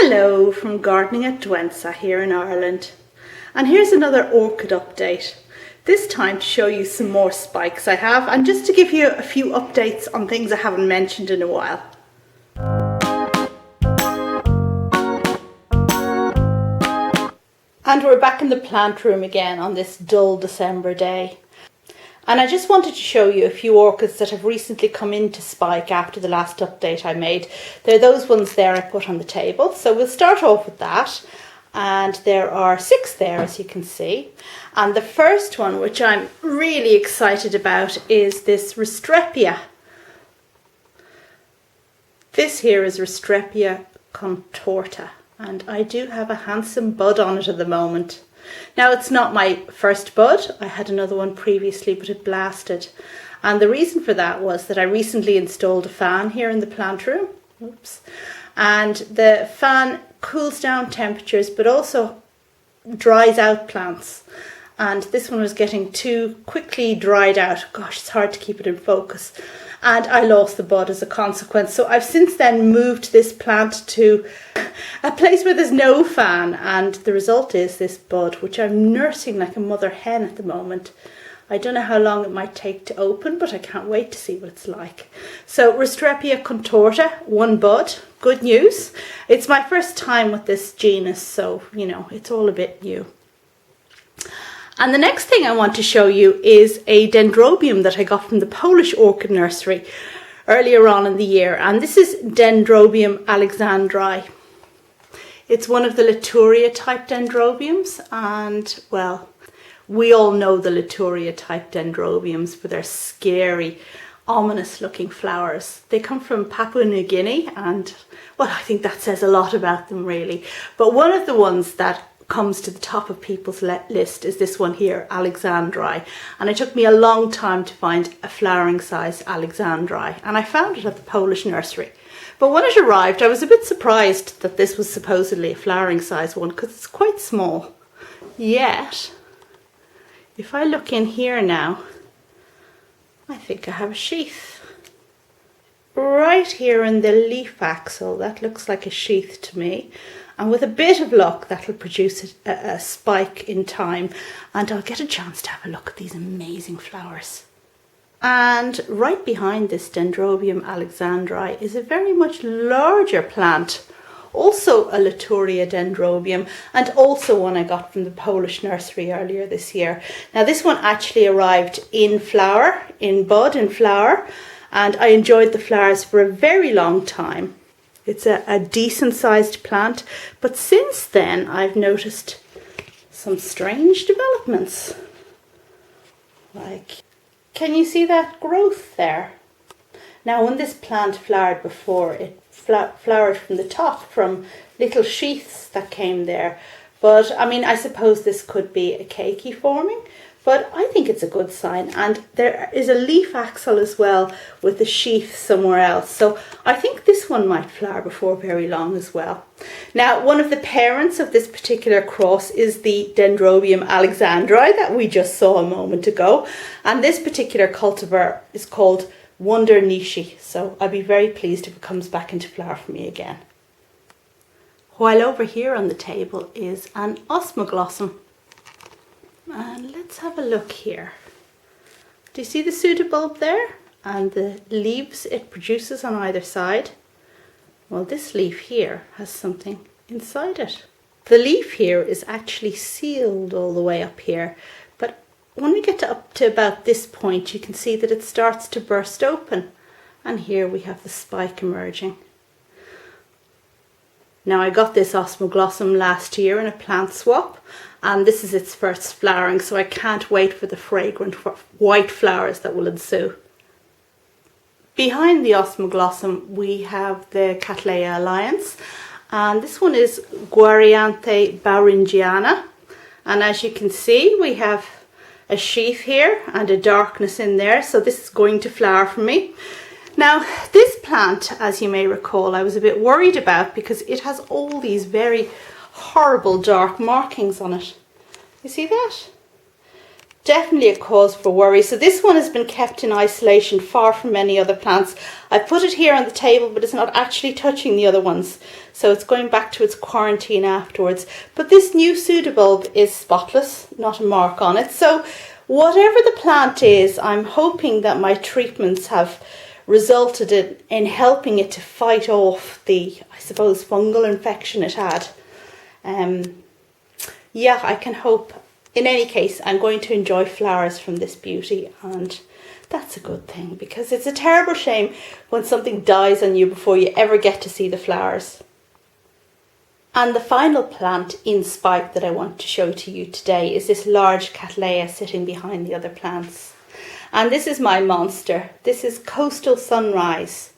Hello from Gardening at Dwensa here in Ireland, and here's another orchid update, this time to show you some more spikes I have and just to give you a few updates on things I haven't mentioned in a while. And we're back in the plant room again on this dull December day. And I just wanted to show you a few orchids that have recently come into spike after the last update I made. They're those ones there I put on the table. So we'll start off with that. And there are 6 there, as you can see. And the first one, which I'm really excited about, is this Restrepia. This here is Restrepia contorta. And I do have a handsome bud on it at the moment. Now, it's not my first bud. I had another one previously, but it blasted. And the reason for that was that I recently installed a fan here in the plant room. Oops. And the fan cools down temperatures, but also dries out plants. And this one was getting too quickly dried out. Gosh, it's hard to keep it in focus. And I lost the bud as a consequence. So I've since then moved this plant to a place where there's no fan, and the result is this bud, which I'm nursing like a mother hen at the moment. I don't know how long it might take to open, but I can't wait to see what it's like. So Restrepia contorta, 1 bud, good news. It's my first time with this genus, so you know, it's all a bit new. And the next thing I want to show you is a dendrobium that I got from the Polish orchid nursery earlier on in the year. And this is Dendrobium alexandrae. It's one of the Latouria type dendrobiums. And well, we all know the Latouria type dendrobiums for their scary, ominous looking flowers. They come from Papua New Guinea, and well, I think that says a lot about them really. But one of the ones that comes to the top of people's list is this one here, alexandrae, and it took me a long time to find a flowering size alexandrae, and I found it at the Polish nursery. But when it arrived, I was a bit surprised that this was supposedly a flowering size one, because it's quite small. Yet, if I look in here now, I think I have a sheath. Right here in the leaf axil, that looks like a sheath to me. And with a bit of luck, that'll produce a spike in time, and I'll get a chance to have a look at these amazing flowers. And right behind this Dendrobium alexandrae is a very much larger plant, also a Latouria dendrobium, and also one I got from the Polish nursery earlier this year. Now this one actually arrived in flower, in bud, in flower, and I enjoyed the flowers for a very long time. It's a decent sized plant, but since then I've noticed some strange developments. Like, can you see that growth there? Now when this plant flowered before, it flowered from the top, from little sheaths that came there. But I mean, I suppose this could be a keiki forming, but I think it's a good sign. And there is a leaf axil as well with a sheath somewhere else. So I think this one might flower before very long as well. Now, one of the parents of this particular cross is the Dendrobium alexandrae that we just saw a moment ago. And this particular cultivar is called Wonder Nishii. So I'll be very pleased if it comes back into flower for me again. While over here on the table is an Osmoglossum. And let's have a look here. Do you see the pseudobulb there? And the leaves it produces on either side? Well, this leaf here has something inside it. The leaf here is actually sealed all the way up here, but when we get up to about this point, you can see that it starts to burst open. And here we have the spike emerging. Now, I got this Osmoglossum last year in a plant swap, and this is its first flowering, so I can't wait for the fragrant white flowers that will ensue. Behind the Osmoglossum, we have the Cattleya alliance, and this one is Guarianthe bowringiana. And as you can see, we have a sheath here and a darkness in there, so this is going to flower for me. Now, this plant, as you may recall, I was a bit worried about because it has all these very horrible dark markings on it. You see that? definitely a cause for worry. So this one has been kept in isolation far from any other plants. I put it here on the table, but it's not actually touching the other ones. So it's going back to its quarantine afterwards. But this new pseudobulb is spotless, not a mark on it. So whatever the plant is, I'm hoping that my treatments have resulted in helping it to fight off the, I suppose, fungal infection it had. Yeah, I can hope. In any case, I'm going to enjoy flowers from this beauty, and that's a good thing, because it's a terrible shame when something dies on you before you ever get to see the flowers. And the final plant in spike that I want to show to you today is this large Cattleya sitting behind the other plants. And this is my monster. This is Coastal Sunrise,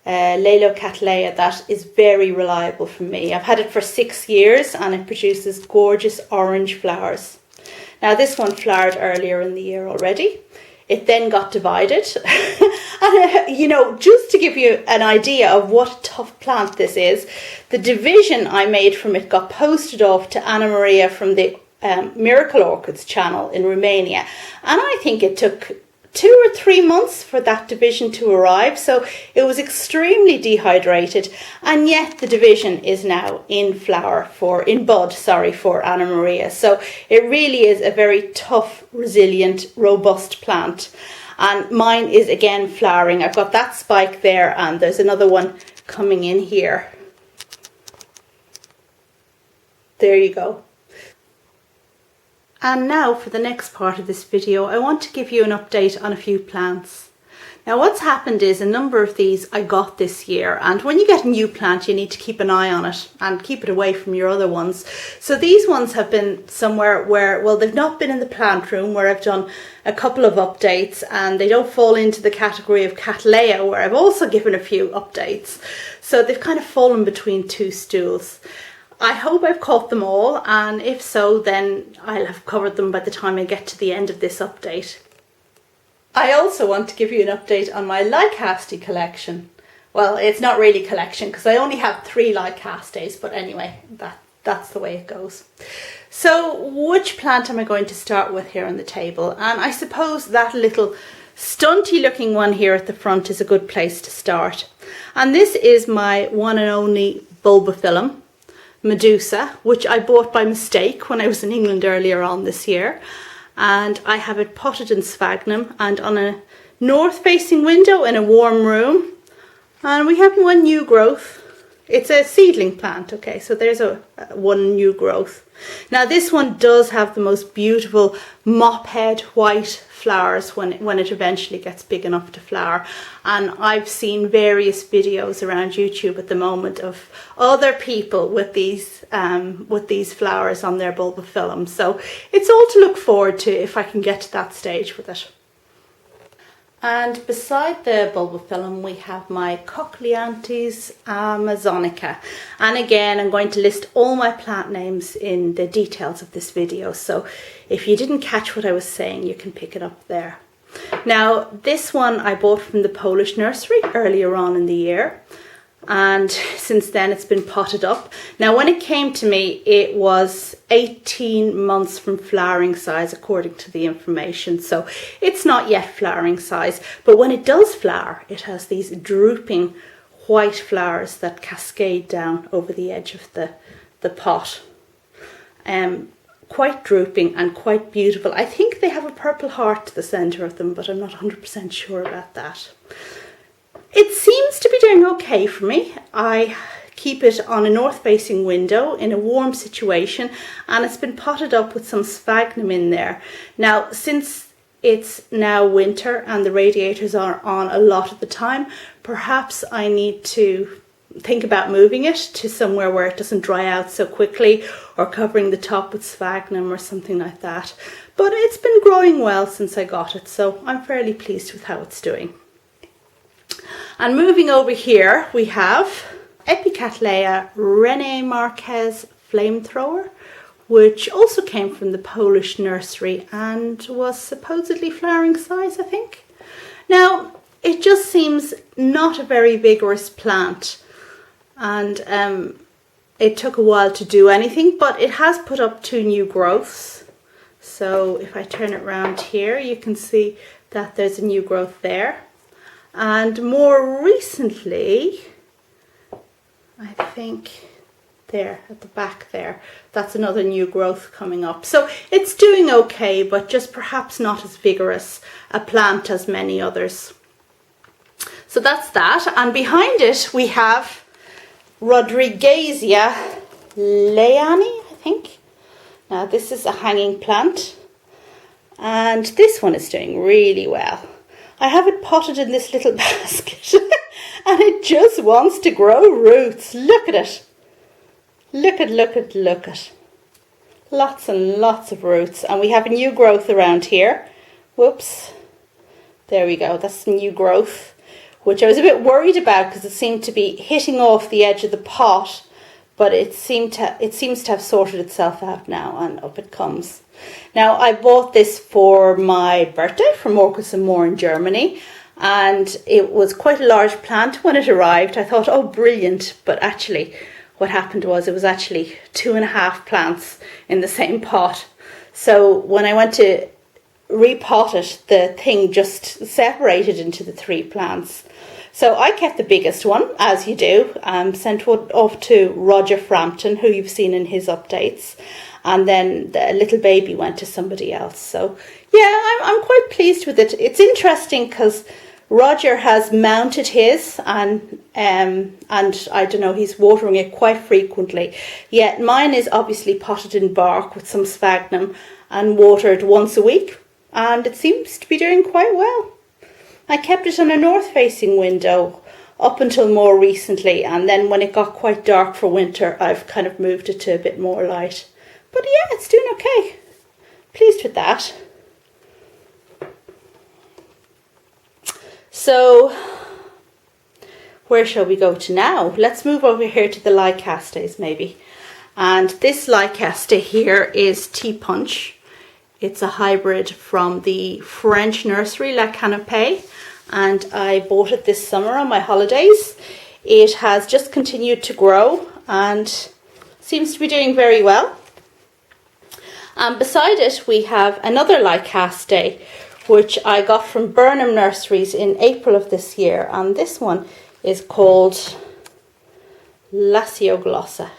Laeliocattleya. That is very reliable for me. I've had it for 6 years and it produces gorgeous orange flowers. Now this one flowered earlier in the year already. It then got divided. And you know, just to give you an idea of what a tough plant this is, the division I made from it got posted off to Anna Maria from the Miracle Orchids channel in Romania. And I think it took 2 or 3 months for that division to arrive, so it was extremely dehydrated, and yet the division is now in bud for Anna Maria. So it really is a very tough, resilient, robust plant. And mine is again flowering. I've got that spike there, and there's another one coming in here. There you go. And now for the next part of this video, I want to give you an update on a few plants. Now what's happened is a number of these I got this year, and when you get a new plant you need to keep an eye on it and keep it away from your other ones. So these ones have been somewhere where, well, they've not been in the plant room where I've done a couple of updates, and they don't fall into the category of Cattleya where I've also given a few updates. So they've kind of fallen between two stools. I hope I've caught them all, and if so, then I'll have covered them by the time I get to the end of this update. I also want to give you an update on my Lycaste collection. Well, it's not really collection because I only have 3 Lycastes, but anyway, that's the way it goes. So which plant am I going to start with here on the table? And I suppose that little stunty looking one here at the front is a good place to start. And this is my one and only Bulbophyllum medusae, which I bought by mistake when I was in England earlier on this year, and I have it potted in sphagnum and on a north facing window in a warm room, and we have one new growth. It's a seedling plant, okay, so there's one new growth. Now this one does have the most beautiful mop head white flowers when it eventually gets big enough to flower, and I've seen various videos around YouTube at the moment of other people with these flowers on their Bulbophyllum, so it's all to look forward to if I can get to that stage with it. And beside the Bulbophyllum we have my Cattlianthes amazonica, and again I'm going to list all my plant names in the details of this video, so if you didn't catch what I was saying you can pick it up there. Now this one I bought from the Polish nursery earlier on in the year, and since then it's been potted up. Now when it came to me it was 18 months from flowering size according to the information, so it's not yet flowering size, but when it does flower it has these drooping white flowers that cascade down over the edge of the pot. Quite drooping and quite beautiful. I think they have a purple heart to the centre of them, but I'm not 100% sure about that. It seems to be doing okay for me. I keep it on a north facing window in a warm situation, and it's been potted up with some sphagnum in there. Now since it's now winter and the radiators are on a lot of the time, perhaps I need to think about moving it to somewhere where it doesn't dry out so quickly, or covering the top with sphagnum or something like that. But it's been growing well since I got it, so I'm fairly pleased with how it's doing. And moving over here we have Epicattleya Rene Marquez flamethrower, which also came from the Polish nursery and was supposedly flowering size, I think. Now it just seems not a very vigorous plant, and it took a while to do anything, but it has put up 2 new growths, So if I turn it around here, you can see that there's a new growth there. And more recently, I think there at the back there, that's another new growth coming up. So it's doing okay, but just perhaps not as vigorous a plant as many others. So that's that. And behind it we have Rodriguezia leeana, I think. Now this is a hanging plant, and this one is doing really well. I have it potted in this little basket and it just wants to grow roots. Look at it. Look at. Lots and lots of roots. And we have a new growth around here. Whoops. There we go. That's the new growth, which I was a bit worried about because it seemed to be hitting off the edge of the pot. But it seems to have sorted itself out now, and up it comes. Now, I bought this for my birthday from Marquez in Germany, and it was quite a large plant when it arrived. I thought, oh, brilliant. But actually, what happened was it was actually 2.5 plants in the same pot. So when I went to repot it, the thing just separated into the 3 plants. So I kept the biggest one, as you do, sent one off to Roger Frampton, who you've seen in his updates, and then the little baby went to somebody else. So yeah, I'm quite pleased with it. It's interesting because Roger has mounted his, and I don't know, he's watering it quite frequently. Yet mine is obviously potted in bark with some sphagnum and watered once a week, and it seems to be doing quite well. I kept it on a north-facing window up until more recently, and then when it got quite dark for winter, I've kind of moved it to a bit more light. But yeah, it's doing okay. Pleased with that. So, where shall we go to now? Let's move over here to the Lycastes maybe. And this Lycaste here is Ti Punch. It's a hybrid from the French nursery La Canopée, and I bought it this summer on my holidays. It has just continued to grow and seems to be doing very well. And beside it we have another Lycaste, which I got from Burnham Nurseries in April of this year, and this one is called Lasioglossa.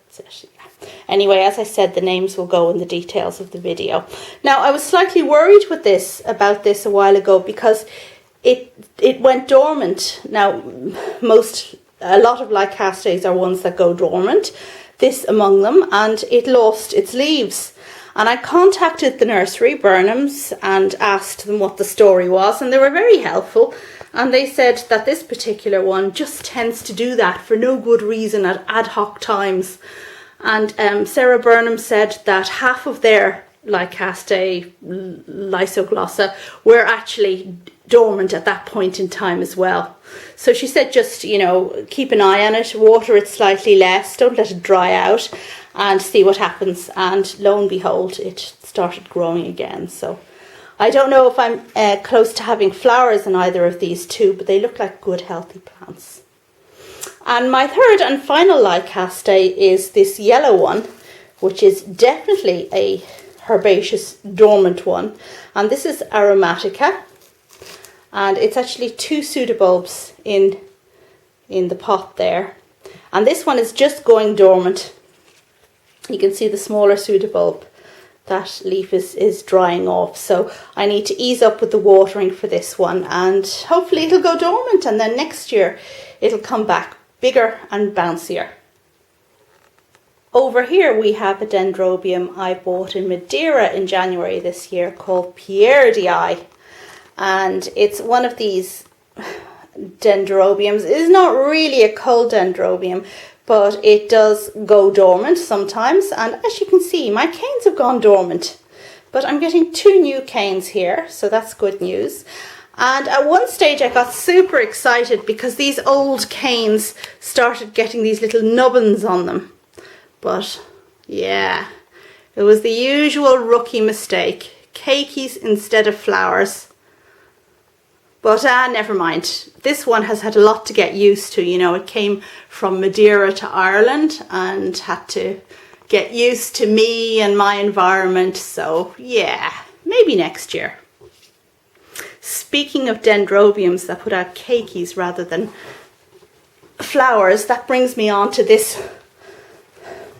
That's it. Anyway, as I said, the names will go in the details of the video. Now, I was slightly worried with about this a while ago because it went dormant. Now, a lot of Lycastes are ones that go dormant, this among them, and it lost its leaves. And I contacted the nursery, Burnham's, and asked them what the story was, and they were very helpful. And they said that this particular one just tends to do that for no good reason at ad hoc times. And Sarah Burnham said that half of their Lycaste lasioglossa were actually dormant at that point in time as well. So she said just, you know, keep an eye on it, water it slightly less, don't let it dry out, and see what happens. And lo and behold, it started growing again. So I don't know if I'm close to having flowers in either of these two, but they look like good healthy plants. And my third and final Lycaste is this yellow one, which is definitely a herbaceous dormant one. And this is aromatica. And it's actually 2 pseudobulbs in the pot there. And this one is just going dormant. You can see the smaller pseudobulb. That leaf is drying off. So I need to ease up with the watering for this one. And hopefully it'll go dormant. And then next year it'll come back bigger and bouncier. Over here we have a dendrobium I bought in Madeira in January this year called pierardii, and it's one of these dendrobiums. It is not really a cold dendrobium, but it does go dormant sometimes, and as you can see my canes have gone dormant, but I'm getting 2 new canes here, so that's good news. And at one stage I got super excited because these old canes started getting these little nubbins on them. But yeah, it was the usual rookie mistake. Cakeys instead of flowers. But never mind. This one has had a lot to get used to. You know, it came from Madeira to Ireland and had to get used to me and my environment. So yeah, maybe next year. Speaking of dendrobiums that put out keikis rather than flowers, that brings me on to this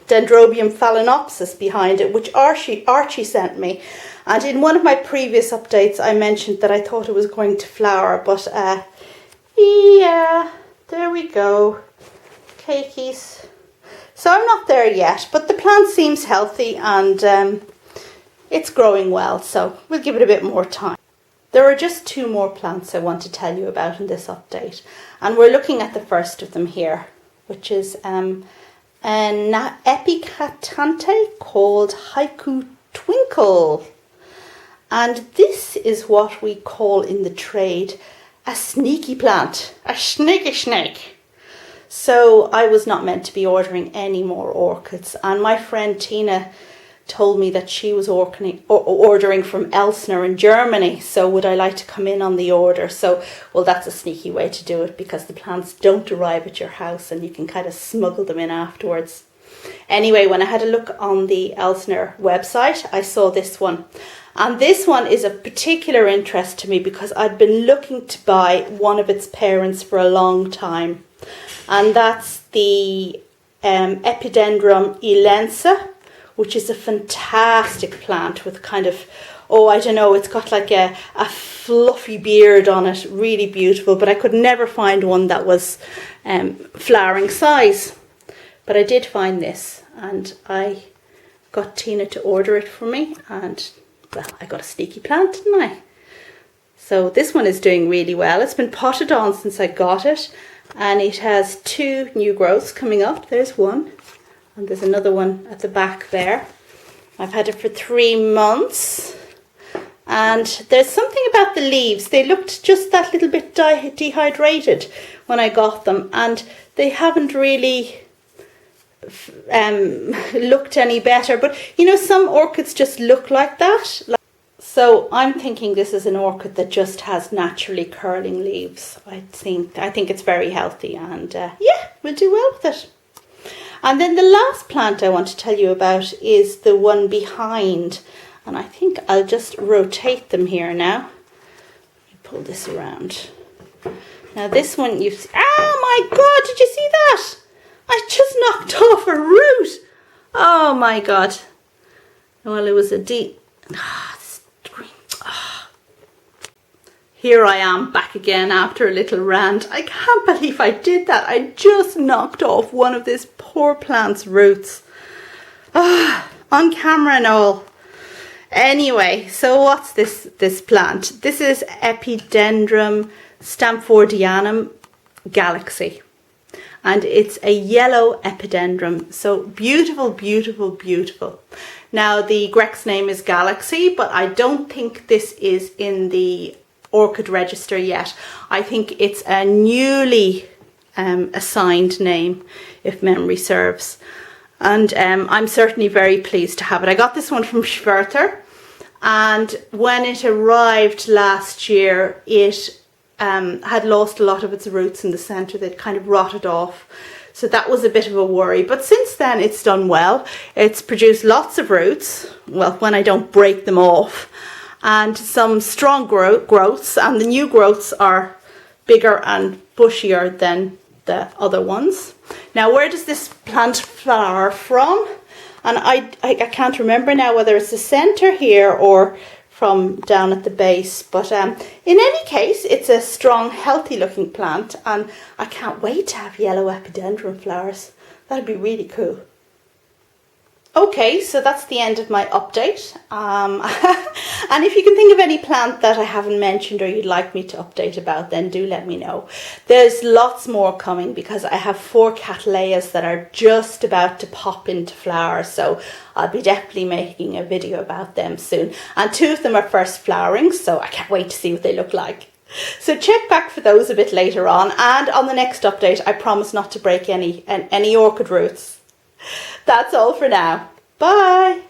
Dendrobium phalaenopsis behind it, which Archie sent me. And in one of my previous updates I mentioned that I thought it was going to flower, but yeah, there we go, keikis. So I'm not there yet, but the plant seems healthy and it's growing well, so we'll give it a bit more time. There are just 2 more plants I want to tell you about in this update, and we're looking at the first of them here, which is an Epicattleya called Haiku Twinkle. And this is what we call in the trade a sneaky plant, a sneaky snake. So I was not meant to be ordering any more orchids, and my friend Tina told me that she was ordering from Elsner in Germany, so would I like to come in on the order? So, well, that's a sneaky way to do it, because the plants don't arrive at your house and you can kind of smuggle them in afterwards. Anyway, when I had a look on the Elsner website, I saw this one. And this one is of particular interest to me because I'd been looking to buy one of its parents for a long time. And that's the Epidendrum elensa, which is a fantastic plant with kind of, oh, I don't know, it's got like a fluffy beard on it, really beautiful, but I could never find one that was flowering size. But I did find this, and I got Tina to order it for me, and well, I got a sneaky plant, didn't I? So this one is doing really well. It's been potted on since I got it, and it has 2 new growths coming up. There's one. And there's another one at the back there. I've had it for 3 months. And there's something about the leaves. They looked just that little bit dehydrated when I got them. And they haven't really looked any better. But, you know, some orchids just look like that. So I'm thinking this is an orchid that just has naturally curling leaves. I think it's very healthy. And yeah, we'll do well with it. And then the last plant I want to tell you about is the one behind. And I think I'll just rotate them here now. Let me pull this around. Now this one oh my God, did you see that? I just knocked off a root. Oh my God. Well, it was a deep... Here I am back again after a little rant. I can't believe I did that. I just knocked off one of this poor plant's roots. On camera and all. Anyway, so what's this plant? This is Epidendrum stamfordianum galaxy. And it's a yellow epidendrum. So beautiful, beautiful, beautiful. Now the Greg's name is Galaxy, but I don't think this is in the orchid register yet. I think it's a newly assigned name, if memory serves. And I'm certainly very pleased to have it. I got this one from Schwerter, and when it arrived last year, it had lost a lot of its roots in the centre. They'd kind of rotted off. So that was a bit of a worry. But since then, it's done well. It's produced lots of roots, well, when I don't break them off, and some strong growths, and the new growths are bigger and bushier than the other ones. Now, where does this plant flower from? And I can't remember now whether it's the centre here or from down at the base, but in any case, it's a strong, healthy looking plant, and I can't wait to have yellow epidendrum flowers. That'd be really cool. Okay, so that's the end of my update. And if you can think of any plant that I haven't mentioned or you'd like me to update about, then do let me know. There's lots more coming because I have 4 Cattleyas that are just about to pop into flower, so I'll be definitely making a video about them soon. And 2 of them are first flowering, so I can't wait to see what they look like. So check back for those a bit later on, and on the next update I promise not to break any orchid roots. That's all for now. Bye!